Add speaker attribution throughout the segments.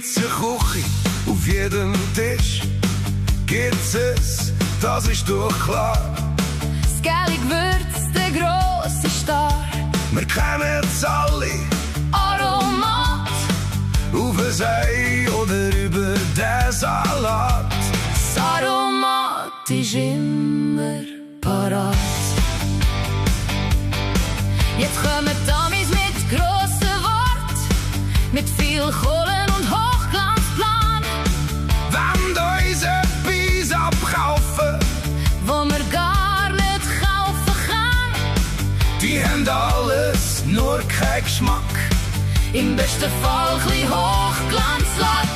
Speaker 1: gibt's eine Küche, auf jedem Tisch gibt's es, das ist doch klar.
Speaker 2: Das gelbe Gewürz, der grosse Star.
Speaker 1: Wir kennen's alle,
Speaker 2: Aromat,
Speaker 1: auf ein Ei oder über den Salat.
Speaker 2: das Aromat ist immer parat. Jetzt kommen die Amis mit grossen Worten, mit viel Kohlen und Hochglanzplan.
Speaker 1: Wenn uns etwas abkaufen,
Speaker 2: wo wir gar nicht kaufen kann.
Speaker 1: die haben alles, nur kein Geschmack.
Speaker 2: Im besten Fall ein bisschen Hochglanzlack.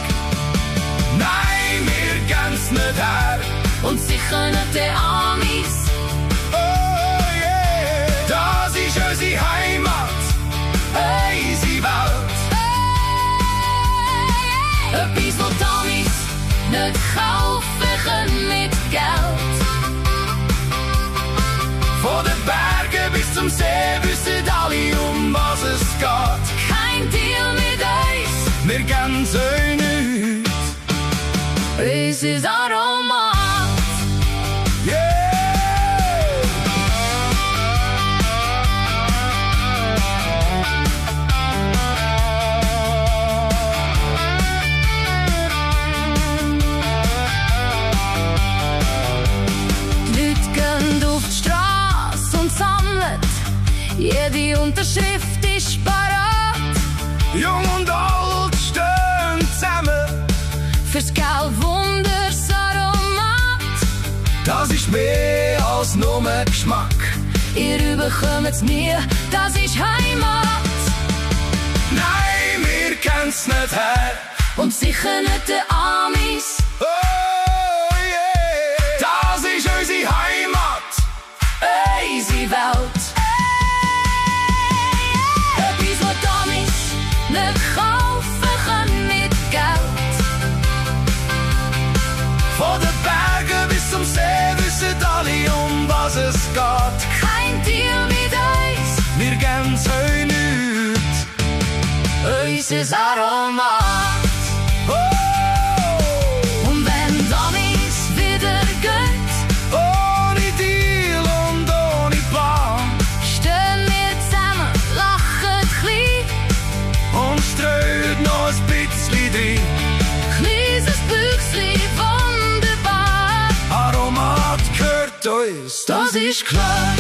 Speaker 1: Nein, wir geben's nicht her.
Speaker 2: Und sicher nicht die Amis.
Speaker 1: Oh yeah, das ist unsere Heimat, unsere Welt.
Speaker 2: Etwas, was die Amis nicht kaufen können mit Geld.
Speaker 1: Von den Bergen bis zum See wissen alle, um was es geht.
Speaker 2: Kein Deal mit uns.
Speaker 1: Wir geben's euch nicht.
Speaker 2: Es ist Aromat.
Speaker 1: Yeah!
Speaker 2: Die Leute gehen auf die Straße und sammeln. Jede Unterschrift ist parat.
Speaker 1: Jung und alt stehen zusammen.
Speaker 2: Fürs Gelbwunders Aromat.
Speaker 1: Das ist mehr als nur Geschmack.
Speaker 2: Ihr überkomment's nie, das ist Heimat.
Speaker 1: Nein, wir kennen's nicht her.
Speaker 2: Und sicher nicht die Amis.
Speaker 1: Oh yeah, das ist unsere Heimat,
Speaker 2: Unsere Welt. Etwas, was die Amis nicht kaufen können mit Geld.
Speaker 1: von den Bergen bis zum See wissen alle, um was es geht.
Speaker 2: Kein Deal mit uns.
Speaker 1: Wir geben's euch nicht.
Speaker 2: Unser Aromat.
Speaker 1: Oh,
Speaker 2: Und wenn die Amis wieder gehen,
Speaker 1: ohne Deal und ohne Plan
Speaker 2: stehen wir zusammen, lachen klein.
Speaker 1: und streut noch ein bisschen drin.
Speaker 2: Kleines Büchsli, wunderbar.
Speaker 1: Aromat gehört uns,
Speaker 2: Das ist klar.